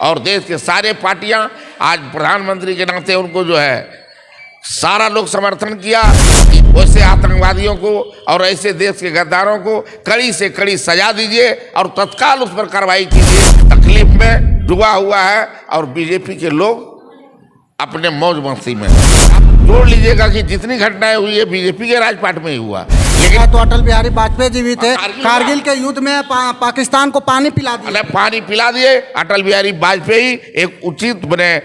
और देश के सारे पार्टियां आज प्रधानमंत्री के नाते उनको जो है सारा लोग समर्थन किया। वैसे आतंकवादियों को और ऐसे देश के गद्दारों को कड़ी से कड़ी सजा दीजिए और तत्काल उस पर कार्रवाई कीजिए। तकलीफ में डूबा हुआ है और बीजेपी के लोग अपने मौज मस्ती में। आप जोड़ लीजिएगा कि जितनी घटनाएं हुई है बीजेपी के राजपाट में ही हुआ। लेकिन तो अटल बिहारी वाजपेयी जी भी थे, कारगिल के युद्ध में पाकिस्तान को पानी पिला दिया। पानी पिला दिए। अटल बिहारी वाजपेयी एक उचित बने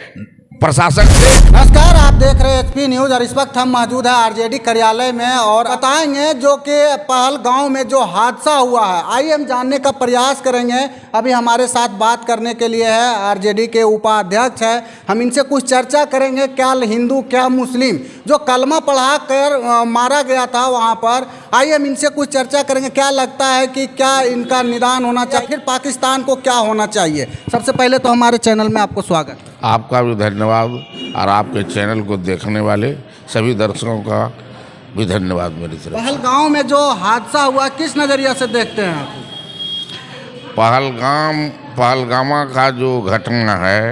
प्रशासक थे। नमस्कार, आप देख रहे हैं एचपी न्यूज और इस वक्त हम मौजूद है आरजेडी कार्यालय में और बताएंगे जो कि पहलगांव में जो हादसा हुआ है। आइए हम जानने का प्रयास करेंगे। अभी हमारे साथ बात करने के लिए है आरजेडी के उपाध्यक्ष है, हम इनसे कुछ चर्चा करेंगे। क्या हिंदू क्या मुस्लिम जो कलमा पढ़ा कर मारा गया था वहाँ पर, आइए हम इनसे कुछ चर्चा करेंगे। क्या लगता है कि क्या इनका निदान होना चाहिए, फिर पाकिस्तान को क्या होना चाहिए। सबसे पहले तो हमारे चैनल में आपको स्वागत। आपका भी धन्यवाद और आपके चैनल को देखने वाले सभी दर्शकों का भी धन्यवाद मेरी तरफ। पहलगांव में जो हादसा हुआ किस नज़रिया से देखते हैं आप? पहलगामा का जो घटना है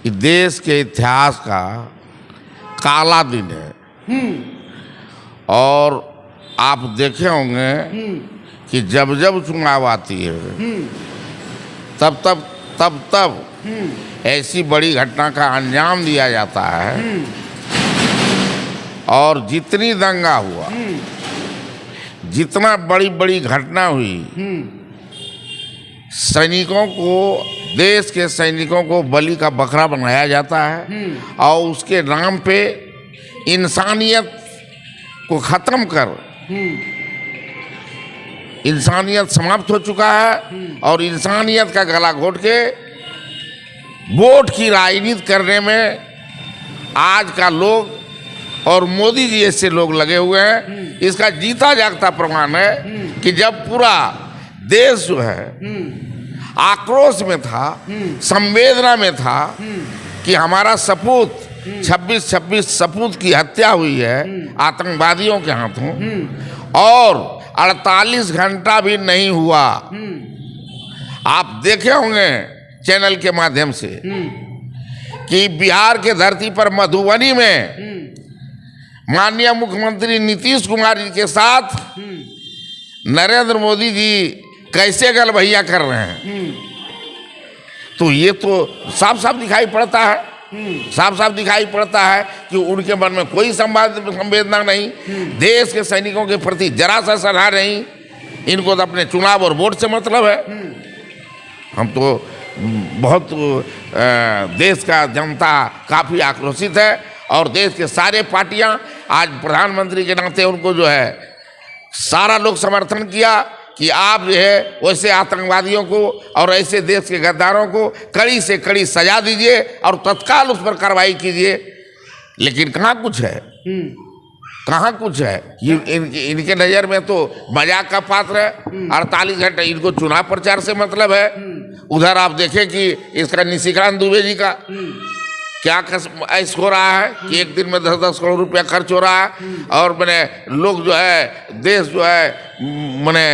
ये देश के इतिहास का काला दिन है। और आप देखे होंगे कि जब जब चुनाव आती है तब ऐसी बड़ी घटना का अंजाम दिया जाता है। और जितनी दंगा हुआ, जितना बड़ी बड़ी घटना हुई, सैनिकों को, देश के सैनिकों को बलि का बकरा बनाया जाता है और उसके नाम पे इंसानियत को ख़त्म कर इंसानियत समाप्त हो चुका है। और इंसानियत का गला घोट के वोट की राजनीति करने में आज का लोग और मोदी जी ऐसे लोग लगे हुए हैं। इसका जीता जागता प्रमाण है कि जब पूरा देश जो है आक्रोश में था, संवेदना में था कि हमारा सपूत 26 सपूत की हत्या हुई है आतंकवादियों के हाथों और 48 घंटा भी नहीं हुआ। आप देखे होंगे चैनल के माध्यम से कि बिहार के धरती पर मधुबनी में माननीय मुख्यमंत्री नीतीश कुमार जी के साथ नरेंद्र मोदी जी कैसे गलभैया कर रहे हैं। तो ये तो साफ साफ दिखाई पड़ता है, साफ साफ दिखाई पड़ता है कि उनके मन में कोई संवेदना नहीं, देश के सैनिकों के प्रति जरा सा सलाह नहीं। इनको तो अपने चुनाव और वोट से मतलब है। हम तो बहुत देश का जनता काफ़ी आक्रोशित है और देश के सारे पार्टियां आज प्रधानमंत्री के नाते उनको जो है सारा लोग समर्थन किया कि आप जो है वैसे आतंकवादियों को और ऐसे देश के गद्दारों को कड़ी से कड़ी सजा दीजिए और तत्काल उस पर कार्रवाई कीजिए। लेकिन कहाँ कुछ है, कहाँ कुछ है। इनके नज़र में तो मजाक का पात्र है। 48 घंटे इनको चुनाव प्रचार से मतलब है। उधर आप देखें कि इसका निशिकांत दुबे जी का क्या ऐश हो रहा है कि एक दिन में 10-10 करोड़ रुपया खर्च हो रहा है और मैंने लोग जो है देश जो है मैंने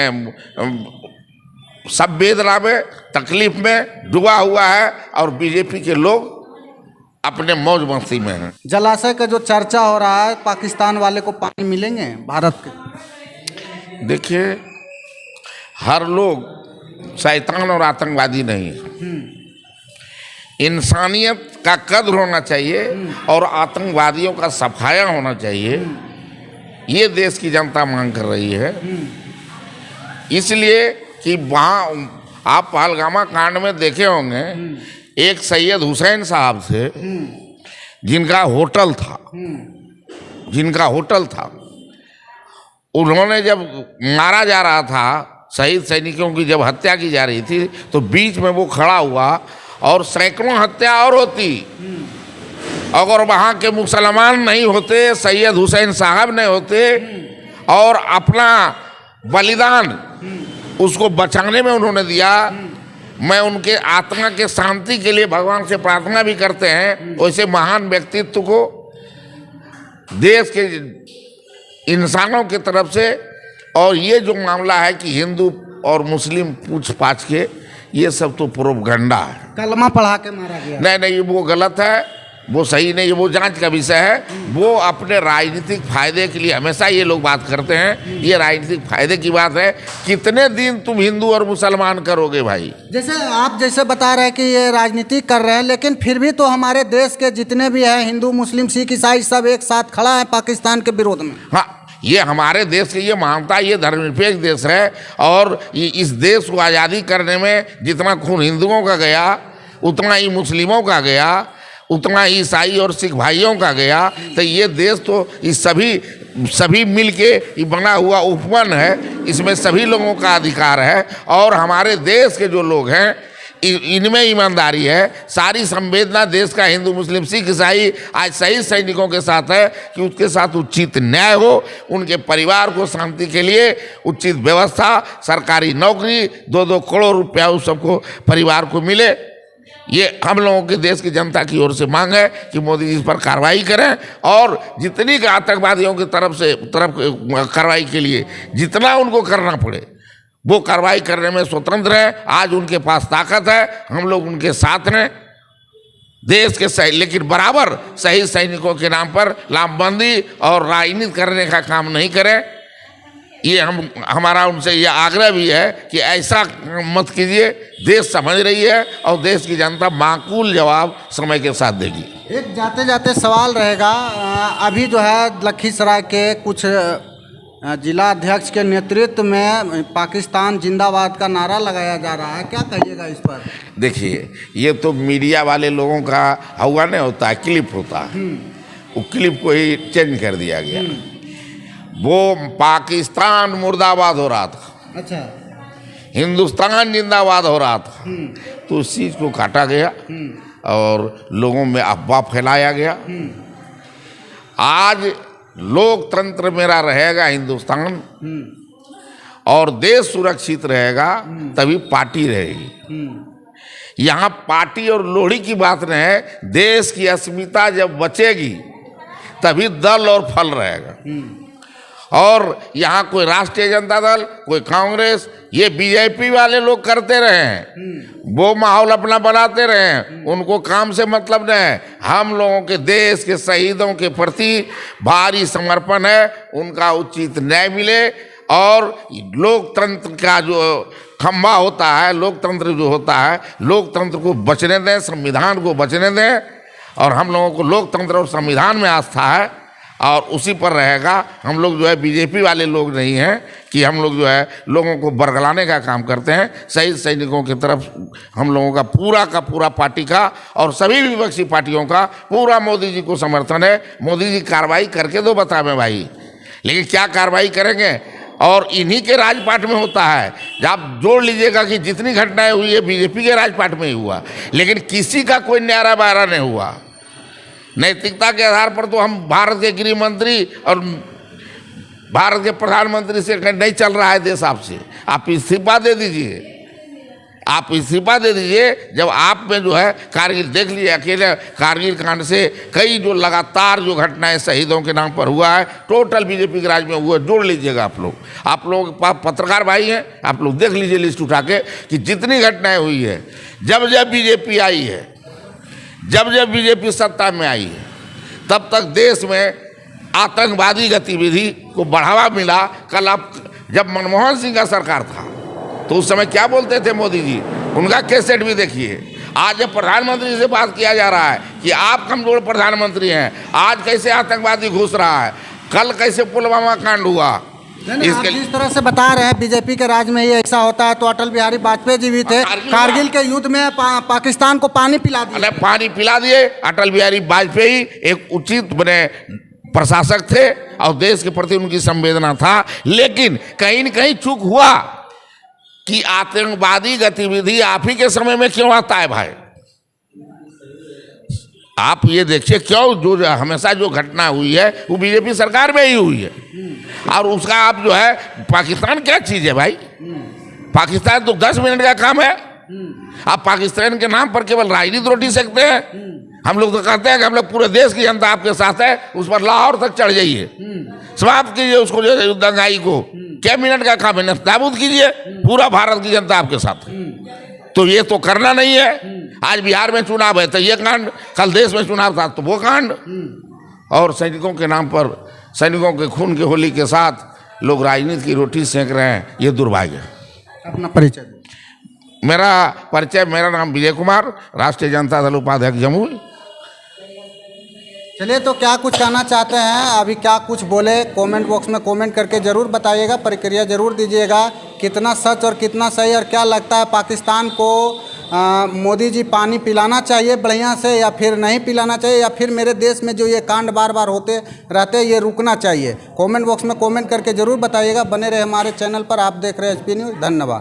सब वेदना में तकलीफ में डूबा हुआ है और बीजेपी के लोग अपने मौज मस्ती में हैं। जलाशय का जो चर्चा हो रहा है, पाकिस्तान वाले को पानी मिलेंगे भारत के? देखिए, हर लोग शैतान और आतंकवादी नहीं है। इंसानियत का कद्र होना चाहिए और आतंकवादियों का सफाया होना चाहिए। ये देश की जनता मांग कर रही है। इसलिए कि वहाँ आप पहलगामा कांड में देखे होंगे एक सैयद हुसैन साहब थे जिनका होटल था। उन्होंने जब मारा जा रहा था, शहीद सैनिकों की जब हत्या की जा रही थी, तो बीच में वो खड़ा हुआ और सैकड़ों हत्या और होती अगर वहाँ के मुसलमान नहीं होते, सैयद हुसैन साहब नहीं होते और अपना बलिदान उसको बचाने में उन्होंने दिया। मैं उनके आत्मा के शांति के लिए भगवान से प्रार्थना भी करते हैं। वैसे महान व्यक्तित्व को देश के इंसानों की तरफ से। और ये जो मामला है कि हिंदू और मुस्लिम पूछ पाछ के, ये सब तो प्रोपगंडा है। कलमा पढ़ा के मारा गया। नहीं नहीं, वो गलत है, वो सही नहीं, वो जांच का विषय है। वो अपने राजनीतिक फायदे के लिए हमेशा ये लोग बात करते हैं, ये राजनीतिक फायदे की बात है। कितने दिन तुम हिंदू और मुसलमान करोगे भाई? जैसे बता रहे हैं कि ये राजनीति कर रहे हैं, लेकिन फिर भी तो हमारे देश के जितने भी हैं हिंदू मुस्लिम सिख ईसाई सब एक साथ खड़ा है पाकिस्तान के विरोध में। हाँ, ये हमारे देश की ये मानता, ये धर्मनिरपेक्ष देश है। और इस देश को आज़ादी करने में जितना खून हिंदुओं का गया, उतना ही मुस्लिमों का गया, उतना ही ईसाई और सिख भाइयों का गया। तो ये देश तो इस सभी मिल के ये बना हुआ उपवन है, इसमें सभी लोगों का अधिकार है। और हमारे देश के जो लोग हैं इनमें ईमानदारी है, सारी संवेदना देश का हिंदू मुस्लिम सिख ईसाई आज सही सैनिकों के साथ है कि उसके साथ उचित न्याय हो, उनके परिवार को शांति के लिए उचित व्यवस्था, सरकारी नौकरी, 2-2 करोड़ रुपया उस सबको परिवार को मिले। ये हम लोगों के देश की जनता की ओर से मांग है कि मोदी जी इस पर कार्रवाई करें। और जितनी आतंकवादियों की तरफ कार्रवाई के लिए जितना उनको करना पड़े वो कार्रवाई करने में स्वतंत्र है। आज उनके पास ताकत है, हम लोग उनके साथ हैं देश के सही, लेकिन बराबर सही सैनिकों के नाम पर लामबंदी और राजनीति करने का काम नहीं करें। ये हमारा उनसे ये आग्रह भी है कि ऐसा मत कीजिए। देश समझ रही है और देश की जनता माकूल जवाब समय के साथ देगी। एक जाते जाते सवाल रहेगा, अभी जो है लखीसराय के कुछ जिला अध्यक्ष के नेतृत्व में पाकिस्तान जिंदाबाद का नारा लगाया जा रहा है, क्या कहिएगा इस पर? देखिए, ये तो मीडिया वाले लोगों का हवा नहीं होता है, क्लिप होता है। वो क्लिप को ही चेंज कर दिया गया। वो पाकिस्तान मुर्दाबाद हो रहा था, अच्छा, हिंदुस्तान जिंदाबाद हो रहा था, तो उस चीज़ को काटा गया और लोगों में अफवाह फैलाया गया। आज लोकतंत्र मेरा रहेगा हिंदुस्तान और देश सुरक्षित रहेगा तभी पार्टी रहेगी। यहाँ पार्टी और लोहड़ी की बात नहीं है, देश की अस्मिता जब बचेगी तभी दल और फल रहेगा। और यहाँ कोई राष्ट्रीय जनता दल, कोई कांग्रेस, ये बीजेपी वाले लोग करते रहे हैं, वो माहौल अपना बनाते रहे हैं, उनको काम से मतलब नहीं है। हम लोगों के देश के शहीदों के प्रति भारी समर्पण है, उनका उचित न्याय मिले। और लोकतंत्र का जो खंभा होता है, लोकतंत्र जो होता है, लोकतंत्र को बचने दें, संविधान को बचने दें। और हम लोगों को लोकतंत्र और संविधान में आस्था है और उसी पर रहेगा। हम लोग जो है बीजेपी वाले लोग नहीं हैं कि हम लोग जो है लोगों को बरगलाने का काम करते हैं। शहीद सैनिकों की तरफ हम लोगों का पूरा पार्टी का और सभी विपक्षी पार्टियों का पूरा मोदी जी को समर्थन है। मोदी जी कार्रवाई करके दो बतावें भाई, लेकिन क्या कार्रवाई करेंगे? और इन्हीं के राजपाट में होता है। जब आप जोड़ लीजिएगा कि जितनी घटनाएं हुई है बीजेपी के राजपाट में ही हुआ, लेकिन किसी का कोई न्यारा बारा नहीं हुआ। नैतिकता के आधार पर तो हम भारत के गृह मंत्री और भारत के प्रधानमंत्री से नहीं चल रहा है देश आपसे, आप इस्तीफा दे दीजिए, आप इस्तीफा दे दीजिए। जब आप में जो है कारगिल देख लीजिए, अकेले कारगिल कांड से कई जो लगातार जो घटनाएं शहीदों के नाम पर हुआ है, टोटल बीजेपी के राज में हुआ, जोड़ लीजिएगा आप लोग पत्रकार भाई हैं, आप लोग देख लीजिए लिस्ट उठा के कि जितनी घटनाएं हुई है जब जब बीजेपी आई है, जब जब बीजेपी सत्ता में आई है, तब तक देश में आतंकवादी गतिविधि को बढ़ावा मिला। कल आप जब मनमोहन सिंह का सरकार था तो उस समय क्या बोलते थे मोदी जी, उनका कैसेट भी देखिए। आज जब प्रधानमंत्री से बात किया जा रहा है कि आप कमजोर प्रधानमंत्री हैं, आज कैसे आतंकवादी घुस रहा है, कल कैसे पुलवामा कांड हुआ। आप जिस तरह से बता रहे हैं बीजेपी के राज में ये ऐसा होता है, तो अटल बिहारी वाजपेयी जी भी थे, कारगिल के युद्ध में पाकिस्तान को पानी पिला दिया। पानी पिला दिए। अटल बिहारी वाजपेयी एक उचित बने प्रशासक थे और देश के प्रति उनकी संवेदना था, लेकिन कहीं न कहीं चूक हुआ कि आतंकवादी गतिविधि आप ही के समय में क्यों आता है भाई? आप ये देखिए क्यों जो हमेशा जो घटना हुई है वो बीजेपी सरकार में ही हुई है। और उसका आप जो है पाकिस्तान क्या चीज़ है भाई? पाकिस्तान तो 10 मिनट का काम है। आप पाकिस्तान के नाम पर केवल राजनीति रोटी सकते हैं। हम लोग तो कहते हैं कि हम लोग पूरे देश की जनता आपके साथ है, उस पर लाहौर तक चढ़ जाइए, समाप्त कीजिए उसको, जो दंगाई को। क्या मिनट का काम है? नाबूद कीजिए, पूरा भारत की जनता आपके साथ है। तो ये तो करना नहीं है। आज बिहार में चुनाव है तो ये कांड, कल देश में चुनाव था तो वो कांड, और सैनिकों के नाम पर, सैनिकों के खून की होली के साथ लोग राजनीति की रोटी सेंक रहे हैं, ये दुर्भाग्य है। अपना परिचय दो। मेरा नाम विजय कुमार, राष्ट्रीय जनता दल उपाध्यक्ष जमुई। चलिए, तो क्या कुछ कहना चाहते हैं, अभी क्या कुछ बोले, कमेंट बॉक्स में कमेंट करके ज़रूर बताइएगा, प्रतिक्रिया ज़रूर दीजिएगा, कितना सच और कितना सही, और क्या लगता है पाकिस्तान को मोदी जी पानी पिलाना चाहिए बढ़िया से, या फिर नहीं पिलाना चाहिए, या फिर मेरे देश में जो ये कांड बार बार होते रहते हैं ये रुकना चाहिए। कमेंट बॉक्स में कमेंट करके ज़रूर बताइएगा। बने रहे हमारे चैनल पर, आप देख रहे हैं HP न्यूज़। धन्यवाद।